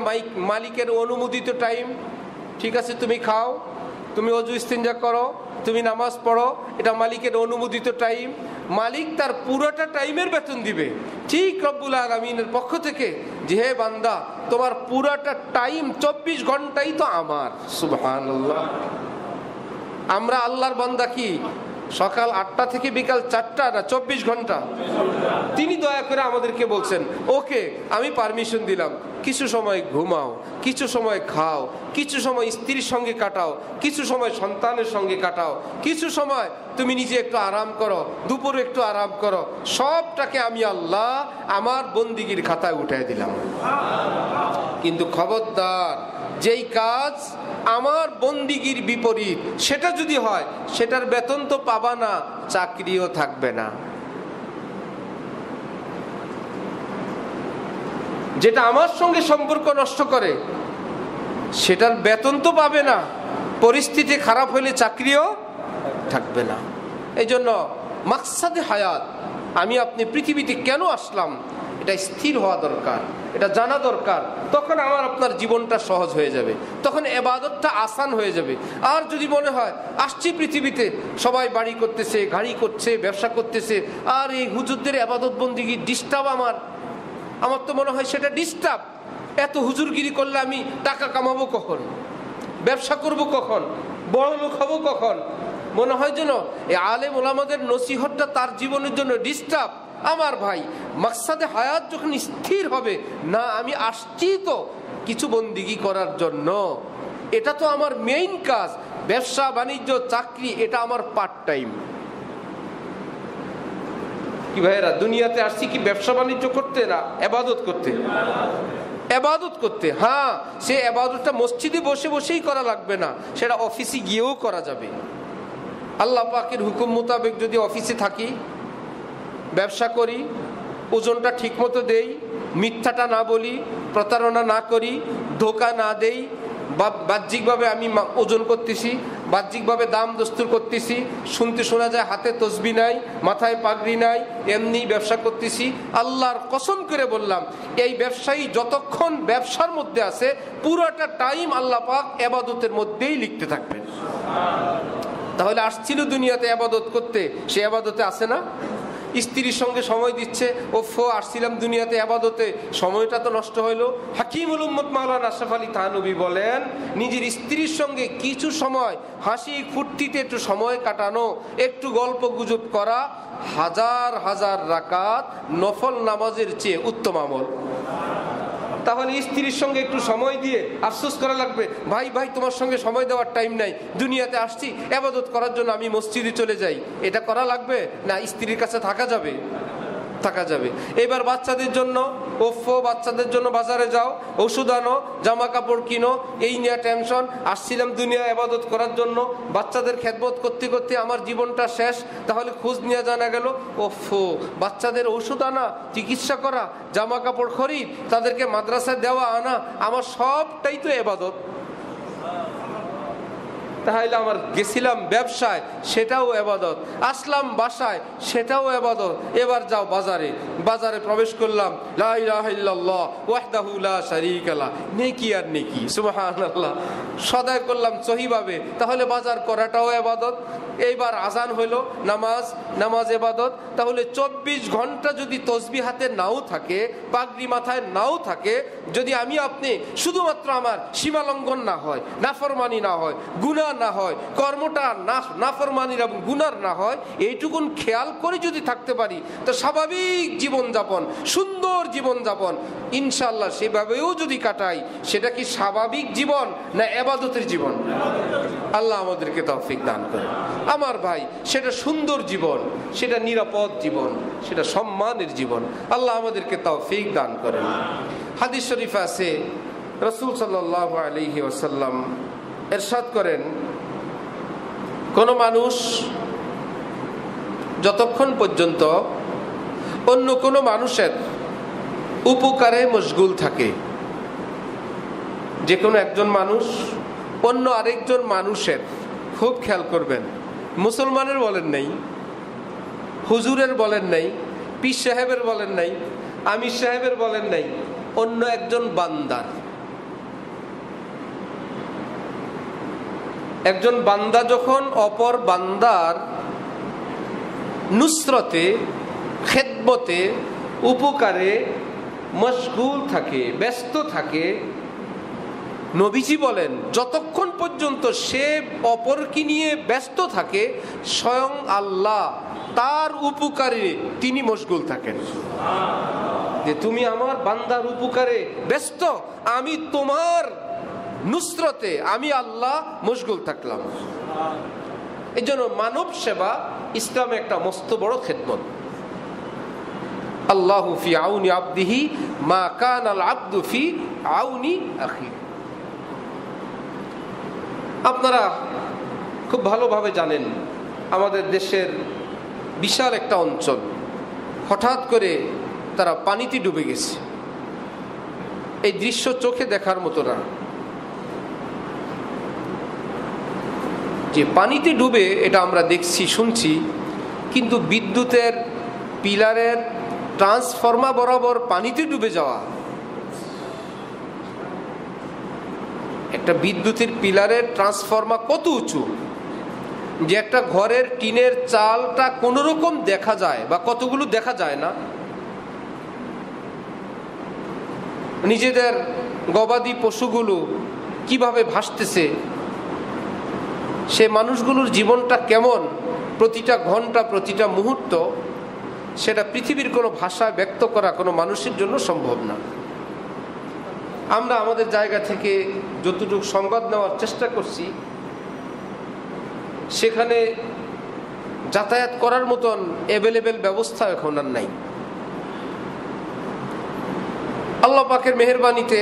Speaker 1: মালিকের অনুমোদিত টাইম, ঠিক আছে তুমি খাও, তুমি অজু ইস্তিনজা করো, তুমি নামাজ পড়ো, এটা মালিকের অনুমোদিত টাইম। মালিক তার পুরোটা টাইমের বেতন দিবে। ঠিক রব্বুল আলামিনের পক্ষ থেকে যে হে বান্দা, তোমার পুরাটা টাইম 24 ঘন্টাই তো আমার। সুবহানাল্লাহ। আমরা আল্লাহর বান্দা কি সকাল 8টা থেকে বিকাল 4টা না 24 ঘন্টা? তিনি দয়া করে আমাদেরকে বলছেন, ওকে আমি পারমিশন দিলাম, কিছু সময় ঘুমাও, কিছু সময় খাও, কিছু সময় স্ত্রীর সঙ্গে কাটাও, কিছু সময় সন্তানের সঙ্গে কাটাও, কিছু সময় তুমি নিজে একটু আরাম করো, দুপুরে একটু আরাম করো। সবটাকে আমি আল্লাহ আমার বন্দিগির খাতায় উঠাই দিলাম। কিন্তু খবরদার, যেই কাজ আমার বন্দিগির বিপরীত সেটা যদি হয়, সেটার বেতন তো পাবা না, চাকরিও থাকবে না। যেটা আমার সঙ্গে সম্পর্ক নষ্ট করে, সেটার বেতন তো পাবে না, পরিস্থিতি খারাপ হলে চাকরিও থাকবে না। এই জন্য মাকসাদে হায়াত, আমি আপনি পৃথিবীতে কেন আসলাম, এটা স্থির হওয়া দরকার, এটা জানা দরকার। তখন আমার আপনার জীবনটা সহজ হয়ে যাবে, তখন ইবাদতটা আসান হয়ে যাবে। আর যদি মনে হয় আসছি পৃথিবীতে, সবাই বাড়ি করতেছে, গাড়ি করছে, ব্যবসা করতেছে, আর এই হুজুরদের ইবাদত বন্দেগী ডিস্টার্ব, আমার তো মনে হয় সেটা ডিস্টার্ব। এত হুজুরগিরি করলে আমি টাকা কামাবো কখন, ব্যবসা করব কখন, বড় লোক হবো কখন? মনে হয় যেন এই আলেম ওলামাদের নসিহতটা তার জীবনের জন্য ডিস্টার্ব। আমার ভাই, মাকসাদে হায়াত যখন স্থির হবে না, আমি আসছি তো কিছু বন্দিগি করার জন্য, এটা তো আমার মেইন কাজ। ব্যবসা বাণিজ্য চাকরি এটা আমার পার্ট টাইম। কি ভাইরা, দুনিয়াতে আসছি কি ব্যবসা বাণিজ্য করতে না ইবাদত করতে? ইবাদত করতে। হ্যাঁ, সে ইবাদতটা মসজিদে বসে বসেই করা লাগবে না, সেটা অফিসে গিয়েও করা যাবে। আল্লাহ পাকের হুকুম মোতাবেক যদি অফিসে থাকি, ব্যবসা করি, ওজনটা ঠিক মতো দেই, মিথ্যাটা না বলি, প্রতারণা না করি, ধোকা না দেই, বাহ্যিকভাবে আমি ওজন করতেছি, বাহ্যিকভাবে দাম দস্তুর করতেছি, শুনতে শোনা যায় হাতে তসবি নাই, মাথায় পাগড়ি নাই, এমনি ব্যবসা করতেছি। আল্লাহর কসম করে বললাম, এই ব্যবসায়ী যতক্ষণ ব্যবসার মধ্যে আছে, পুরোটা টাইম আল্লাহ পাক ইবাদতের মধ্যেই লিখতে থাকবেন। তাহলে আসছিল দুনিয়াতে ইবাদত করতে, সে ইবাদতে আছে না? স্ত্রীর সঙ্গে সময় দিচ্ছে, ওফো আসছিলাম দুনিয়াতে ইবাদতে, সময়টা তো নষ্ট হইল। হাকিমুল উম্মত মাওলানা আশরাফ আলী থানভী বলেন, নিজের স্ত্রীর সঙ্গে কিছু সময় হাসি ফুর্তিতে একটু সময় কাটানো, একটু গল্প গুজব করা, হাজার হাজার রাকাত নফল নামাজের চেয়ে উত্তম আমল। তাহলে স্ত্রীর সঙ্গে একটু সময় দিয়ে আফসোস করা লাগবে, ভাই ভাই তোমার সঙ্গে সময় দেওয়ার টাইম নাই, দুনিয়াতে আসছি ইবাদত করার জন্য, আমি মসজিদে চলে যাই, এটা করা লাগবে না? স্ত্রীর কাছে থাকা যাবে? থাকা যাবে। এবার বাচ্চাদের জন্য, ওফো বাচ্চাদের জন্য বাজারে যাও, ওষুধ আনো, জামা কাপড় কিনো, এই নিয়ে টেনশন। আসছিলাম দুনিয়া ইবাদত করার জন্য, বাচ্চাদের খেদমত করতে করতে আমার জীবনটা শেষ। তাহলে খোঁজ নিয়ে জানা গেল, ওফো বাচ্চাদের ওষুধ আনা, চিকিৎসা করা, জামা কাপড় খরিদ, তাদেরকে মাদ্রাসায় দেওয়া আনা, আমার সবটাই তো ইবাদত। তাহলে আমার গেছিলাম ব্যবসায়, সেটাও ইবাদত, আসলাম বাসায়, সেটাও ইবাদত। এবার যাও বাজারে, বাজারে প্রবেশ করলাম, লা ইলাহা ইল্লাল্লাহ ওয়াহদাহু লা শারীকা লাহ, নেকি আর নেকি, সুবহানাল্লাহ, সদায় করলাম সহিভাবে, তাহলে বাজার করাটাও ইবাদত। এইবার আজান হইল, নামাজ ইবাদত। তাহলে 24 ঘন্টা যদি তসবিহ হাতে নাও থাকে, পাগড়ি মাথায় নাও থাকে, যদি আমি আপনি শুধুমাত্র আমার সীমালঙ্ঘন না হয়, নাফরমানি না হয়, গুনাহ না হয়, কর্মটা নাফরমানির এবং গুনার না হয়, এইটুকুন খেয়াল করে যদি থাকতে পারি, তো স্বাভাবিক জীবনযাপন, সুন্দর জীবনযাপন ইনশাআল্লাহ সেভাবেও যদি কাটাই, সেটা কি স্বাভাবিক জীবন না ইবাদতের জীবন? আল্লাহ আমাদেরকে তৌফিক দান করে। আমার ভাই, সেটা সুন্দর জীবন, সেটা নিরাপদ জীবন, সেটা সম্মানের জীবন। আল্লাহ আমাদেরকে তৌফিক দান করেন। হাদিস শরীফ আছে, রাসূল সাল্লাল্লাহু আলাইহি ওয়াসাল্লাম ইরশাদ করেন, কোন মানুষ যতক্ষণ পর্যন্ত অন্য কোনো মানুষের উপকারে মশগুল থাকে, যে কোনো একজন মানুষ অন্য আরেকজন মানুষের, খুব খেয়াল করবেন, মুসলমানের বলেন নাই, হুজুরের বলেন নাই, পীর সাহেবের বলেন নাই, আমির সাহেবের বলেন নাই, অন্য একজন বান্দার। একজন বান্দা যখন অপর বান্দার নুসরতে, খেদমতে, উপকারে মশগুল থাকে, ব্যস্ত থাকে, নবীজি বলেন যতক্ষণ পর্যন্ত সে অপরকে নিয়ে ব্যস্ত থাকে, স্বয়ং আল্লাহ তার উপকারে তিনি মশগুল থাকেন। যে তুমি আমার বান্দার উপকারে ব্যস্ত, আমি তোমার নুসরতে, আমি আল্লাহ মশগুল থাকলাম। এই জন্য মানব সেবা ইসলামে একটা মস্ত বড় খেদমত। আল্লাহু ফি আউনি আবদিহি মা কানাল আবদু ফি আউনি আখিহি। আপনারা খুব ভালোভাবে জানেন আমাদের দেশের বিশাল একটা অঞ্চল হঠাৎ করে তারা পানিতে ডুবে গেছে। এই দৃশ্য চোখে দেখার মতো না। যে পানিতে ডুবে এটা আমরা দেখছি, শুনছি, কিন্তু বিদ্যুতের পিলারের ট্রান্সফরমার বরাবর পানিতে ডুবে যাওয়া, একটা বিদ্যুতের পিলারের ট্রান্সফরমার কত উঁচু, যে একটা ঘরের টিনের চালটা কোনো রকম দেখা যায় বা কতগুলো দেখা যায় না। নিজেদের গবাদি পশুগুলো কিভাবে ভাসতেছে, সে মানুষগুলোর জীবনটা কেমন, প্রতিটা ঘন্টা, প্রতিটা মুহূর্ত, সেটা পৃথিবীর কোনো ভাষায় ব্যক্ত করা কোনো মানুষের জন্য সম্ভব না। আমরা আমাদের জায়গা থেকে যতটুকু সংবাদ নেওয়ার চেষ্টা করছি, সেখানে যাতায়াত করার মতন অ্যাভেলেবেল ব্যবস্থা এখন আর নাই। আল্লাহ পাকের মেহেরবানিতে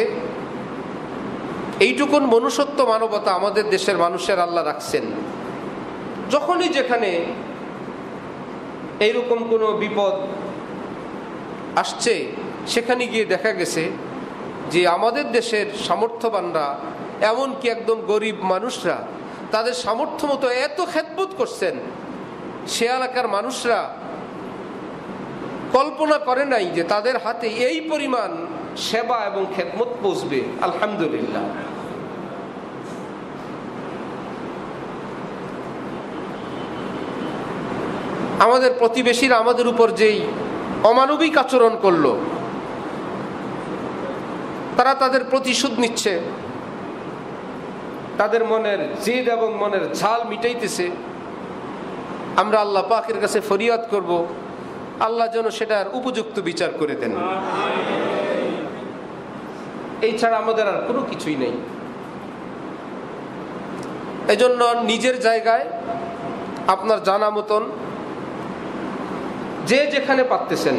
Speaker 1: এইটুকুন মনুষ্যত্ব, মানবতা আমাদের দেশের মানুষের আল্লাহ রাখছেন। যখনই যেখানে এইরকম কোনো বিপদ আসছে, সেখানে গিয়ে দেখা গেছে যে আমাদের দেশের সামর্থ্যবানরা, এমনকি একদম গরিব মানুষরা, তাদের সামর্থ্য মতো এত খেদমত করছেন, সে এলাকার মানুষরা কল্পনা করে নাই যে তাদের হাতে এই পরিমাণ সেবা এবং খেদমত পৌঁছবে। আলহামদুলিল্লাহ। আমাদের প্রতিবেশীরা আমাদের উপর যেই অমানবিক আচরণ করলো, তারা তাদের প্রতিশোধ নিচ্ছে, তাদের মনের জেদ এবং মনের ঝাল মিটাইতেছে। আমরা আল্লাহ পাকের কাছে ফরিয়াদ করব, আল্লাহ যেন সেটার উপযুক্ত বিচার করে দেন। এই ছাড়া আমাদের আর কোনো কিছুই নেই। এজন্য নিজের জায়গায় আপনার জানা মতন যে যেখানে পারতেছেন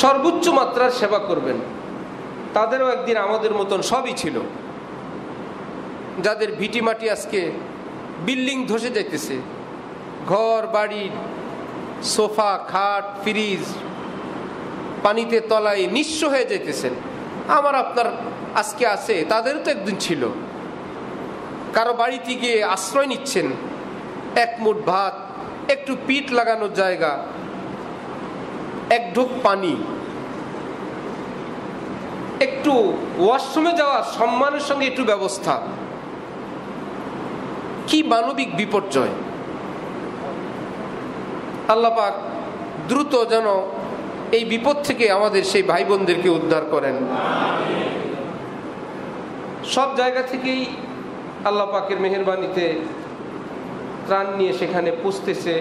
Speaker 1: সর্বোচ্চ মাত্রার সেবা করবেন। তাদেরও একদিন আমাদের মতন সবই ছিল, যাদের ভিটি মাটি আজকে বিল্ডিং ধসে যাইতেছে, ঘর বাড়ি, সোফা, খাট, ফ্রিজ পানিতে তলায় নিঃস্ব হয়ে যাইতেছেন। আমার আপনার আজকে আছে, তাদেরও তো একদিন ছিল। কারো বাড়িতে গিয়ে আশ্রয় নিচ্ছেন, এক মুঠ ভাত, একটু পিঠ লাগানোর জায়গা, এক ঢোক পানি, একটু ওয়াশরুমে যাওয়ার সম্মানের সঙ্গে একটু ব্যবস্থা। কি মানবিক বিপর্যয়! আল্লাহ পাক দ্রুত যেন এই বিপদ থেকে আমাদের সেই ভাই বোনদেরকে উদ্ধার করেন। সব জায়গা থেকেই আল্লাহ পাকের মেহেরবানিতে ত্রাণ নিয়ে সেখানে পৌঁছতেছে।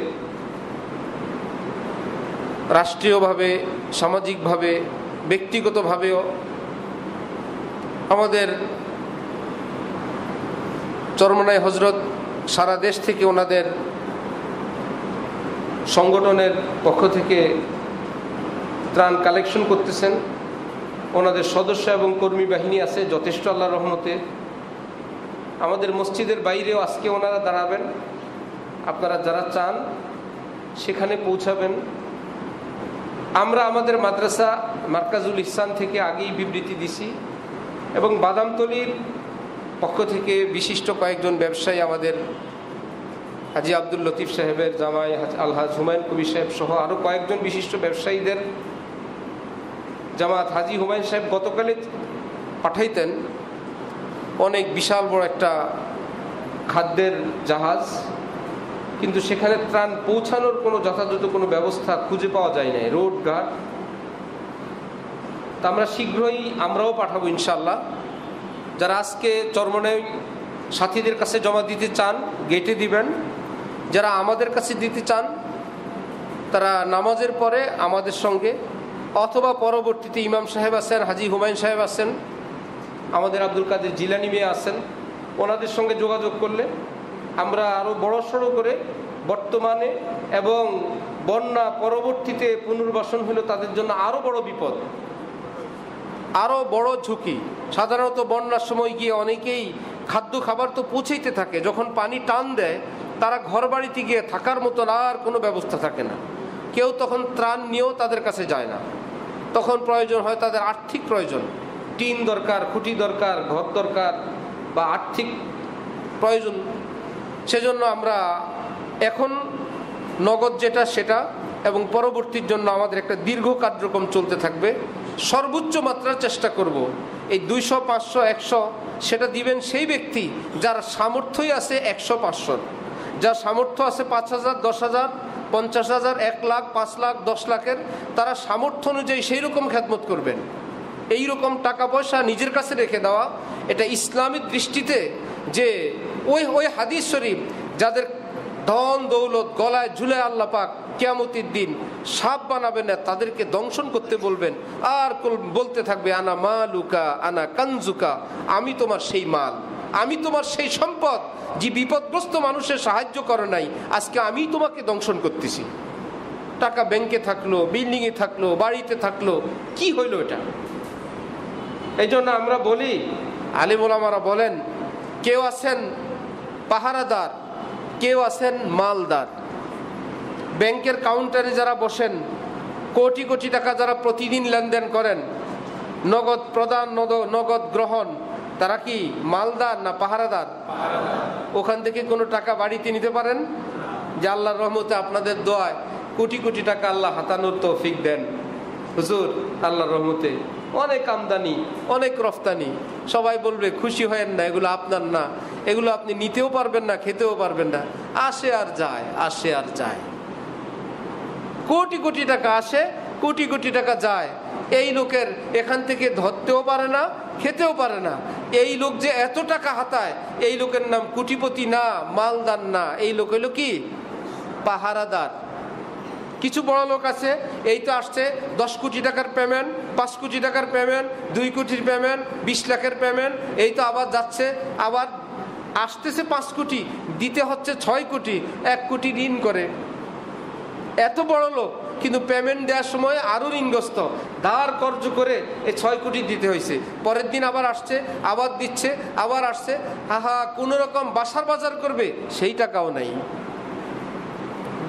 Speaker 1: রাষ্ট্রীয়ভাবে, সামাজিকভাবে, ব্যক্তিগতভাবেও আমাদের চরমনাই হজরত সারা দেশ থেকে ওনাদের সংগঠনের পক্ষ থেকে ত্রাণ কালেকশন করতেছেন। ওনাদের সদস্য এবং কর্মী বাহিনী আছে যথেষ্ট, আল্লাহর রহমতে। আমাদের মসজিদের বাইরেও আজকে ওনারা দাঁড়াবেন। আপনারা যারা চান সেখানে পৌঁছাবেন। আমরা আমাদের মাদ্রাসা মার্কাজুল ইহসান থেকে আগেই বিবৃতি দিছি, এবং বাদামতলির পক্ষ থেকে বিশিষ্ট কয়েকজন ব্যবসায়ী আমাদের হাজি আব্দুল লতিফ সাহেবের জামাই আলহাজ হুমায়ুন কবির সাহেব সহ আরও কয়েকজন বিশিষ্ট ব্যবসায়ীদের জামাত হাজি হুমায়ুন সাহেব গতকালে পাঠাইতেন অনেক বিশাল বড় একটা খাদ্যের জাহাজ, কিন্তু সেখানে ত্রাণ পৌঁছানোর কোনো যথাযথ কোনো ব্যবস্থা খুঁজে পাওয়া যায় না, রোড ঘাট। তা আমরা শীঘ্রই আমরাও পাঠাবো ইনশাল্লাহ। যারা আজকে চরমনাই সাথীদের কাছে জমা দিতে চান গেটে দিবেন, যারা আমাদের কাছে দিতে চান তারা নামাজের পরে আমাদের সঙ্গে অথবা পরবর্তীতে ইমাম সাহেব আছেন, হাজি হুমায়ুন সাহেব আছেন, আমাদের আব্দুল কাদের জিলানি মেয়ে আছেন, ওনাদের সঙ্গে যোগাযোগ করলে আমরা আরও বড়সড় করে বর্তমানে এবং বন্যা পরবর্তীতে পুনর্বাসন হলো তাদের জন্য আরও বড় বিপদ, আরও বড় ঝুঁকি। সাধারণত বন্যার সময় গিয়ে অনেকেই খাদ্য খাবার তো পৌঁছাইতে থাকে, যখন পানি টান দেয় তারা ঘর বাড়িতে গিয়ে থাকার মতন আর কোনো ব্যবস্থা থাকে না। কেউ তখন ত্রাণ নিয়েও তাদের কাছে যায় না, তখন প্রয়োজন হয় তাদের আর্থিক প্রয়োজন, টিন দরকার, খুঁটি দরকার, ঘর দরকার বা আর্থিক প্রয়োজন। সেজন্য আমরা এখন নগদ যেটা সেটা এবং পরবর্তীর জন্য আমাদের একটা দীর্ঘ কার্যক্রম চলতে থাকবে। সর্বোচ্চ মাত্রার চেষ্টা করব এই 200, 500, 100 সেটা দিবেন সেই ব্যক্তি যার সামর্থ্যই আছে 100, 500, যার সামর্থ্য আছে 5,000, 10,000, 50,000, 1 লাখ, 5 লাখ, 10 লাখের, তারা সামর্থ্য অনুযায়ী সেই রকম খেদমত করবেন। এই রকম টাকা পয়সা নিজের কাছে রেখে দেওয়া এটা ইসলামিক দৃষ্টিতে যে ওই হাদিস শরীফ যাদের ধন দৌলত গলায় ঝুলে আল্লাহ পাক কিয়ামতের দিন সাপ বানাবেন না, তাদেরকে দংশন করতে বলবেন আর বলতে থাকবে আনা মালুকা আনা কানজুকা, আমি তোমার সেই মাল, আমি তোমার সেই সম্পদ যে বিপদগ্রস্ত মানুষের সাহায্য করে নাই, আজকে আমি তোমাকে দংশন করতেছি। টাকা ব্যাংকে থাকলো, বিল্ডিংয়ে থাকলো, বাড়িতে থাকলো, কি হইল এটা? এই জন্য আমরা বলি, আলিম ওলামারা বলেন, কেউ আছেন পাহারাদার, কেউ আছেন মালদার। ব্যাংকের কাউন্টারে যারা বসেন, কোটি কোটি টাকা যারা প্রতিদিন লেনদেন করেন, নগদ প্রদান নগদ গ্রহণ, তারা কি মালদার না পাহারাদার? ওখান থেকে কোনো টাকা বাড়িতে নিতে পারেন? যে আল্লাহর রহমতে আপনাদের দোয়ায় কোটি কোটি টাকা আল্লাহ হাতানোর তৌফিক দেন হুজুর, আল্লাহর রহমতে অনেক আমদানি, অনেক রফতানি। সবাই বলবে খুশি হয়েন না, এগুলো আপনার না, এগুলো আপনি নিতেও পারবেন না, খেতেও পারবেন না। আসে আর যায়, আসে আর যায়, কোটি কোটি টাকা আসে, কোটি কোটি টাকা যায়। এই লোকের এখান থেকে ধরতেও পারে না, খেতেও পারে না। এই লোক যে এত টাকা হাতায়, এই লোকের নাম কোটিপতি না, মালদার না, এই লোক হলো কি পাহারাদার। কিছু বড় লোক আছে, এই তো আসছে 10 কোটি টাকার পেমেন্ট, 5 কোটি টাকার পেমেন্ট, 2 কোটির পেমেন্ট, 20 লাখের পেমেন্ট, এই তো আবার যাচ্ছে, আবার আসতেছে 5 কোটি, দিতে হচ্ছে 6 কোটি, 1 কোটি ঋণ করে। এত বড় লোক, কিন্তু পেমেন্ট দেওয়ার সময় আরও ঋণগ্রস্ত, ধার কর্জ করে এই 6 কোটি দিতে হয়েছে। পরের দিন আবার আসছে, আবার দিচ্ছে, আবার আসছে, হাহা কোনো রকম বাসার বাজার করবে সেই টাকাও নাই।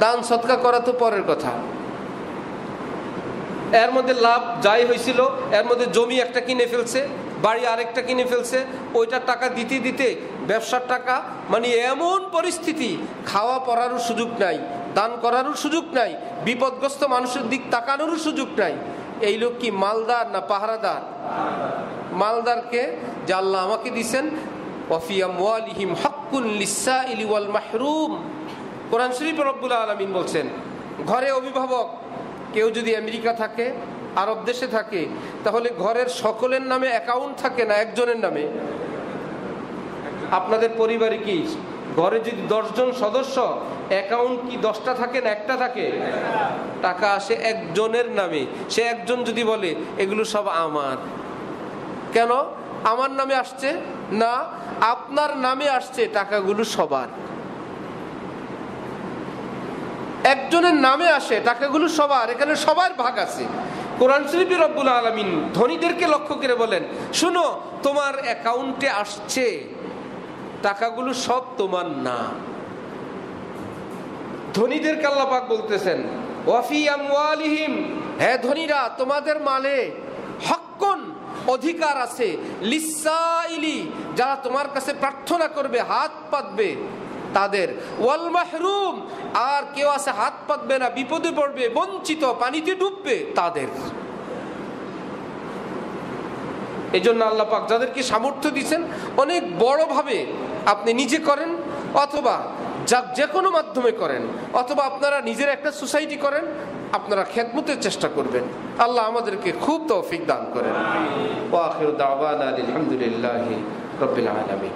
Speaker 1: দান সৎকা করা তো পরের কথা, এর মধ্যে লাভ যাই হয়েছিল, এর মধ্যে জমি একটা কিনে ফেলছে, বাড়ি আরেকটা কিনে ফেলছে, ওইটার টাকা দিতে দিতে ব্যবসার টাকা, মানে এমন পরিস্থিতি, খাওয়া পড়ারও সুযোগ নাই, দান করারও সুযোগ নাই, বিপদগ্রস্ত মানুষের দিক তাকানোরও সুযোগ নাই। এই লোক কি মালদার না পাহারাদার? মালদারকে যে আল্লাহ আমাকে দিছেন, ওয়াফি আমওয়ালিহিম হাক্কুন লিসসাইলি ওয়াল মাহরুম। কোরআন শরীফে রব্বুল আলামিন বলছেন, ঘরে অভিভাবক কেউ যদি আমেরিকা থাকে, আরব দেশে থাকে, তাহলে ঘরের সকলের নামে অ্যাকাউন্ট থাকে না একজনের নামে? আপনাদের পরিবারে কি ঘরে যদি 10 জন সদস্য, অ্যাকাউন্ট কি 10টা থাকে না একটা থাকে? টাকা আসে একজনের নামে। সে একজন যদি বলে এগুলো সব আমার, কেন আমার নামে আসছে না? আপনার নামে আসছে, টাকাগুলো সবার। একজনের নামে আসে, টাকাগুলো সবার, এখানে সবার ভাগ আছে। কোরআন শরীফে রব্বুল আলামিন ধনীদেরকে লক্ষ্য করে বলেন, শুনো, তোমার অ্যাকাউন্টে আসছে, টাকাগুলো সব তোমার না। ধনীদেরকে আল্লাহ পাক বলতেছেন, ওয়াফি আমওয়ালিহিম, হ্যাঁ ধনীরা, তোমাদের মালে হক্কুন, অধিকার আছে, লিসসাইলি, যারা তোমার কাছে প্রার্থনা করবে, হাত পাতবে, তাদের, ওয়াল মাহরুম, আর কেউ আছে হাত পাতবে না, বিপদে পড়বে, বঞ্চিত, পানিতে ডুববে, তাদের। এই জন্য আল্লাহ পাক যাদেরকে সামর্থ্য দিয়েছেন অনেক বড়ভাবে আপনি নিজে করেন, অথবা যে কোনো মাধ্যমে করেন, অথবা আপনারা নিজের একটা সোসাইটি করেন, আপনারা খেদমতের চেষ্টা করবেন। আল্লাহ আমাদেরকে খুব তৌফিক দান করেন। ওয়া আখিরু দাওয়ানা আলহামদুলিল্লাহি রাব্বিল আলামিন।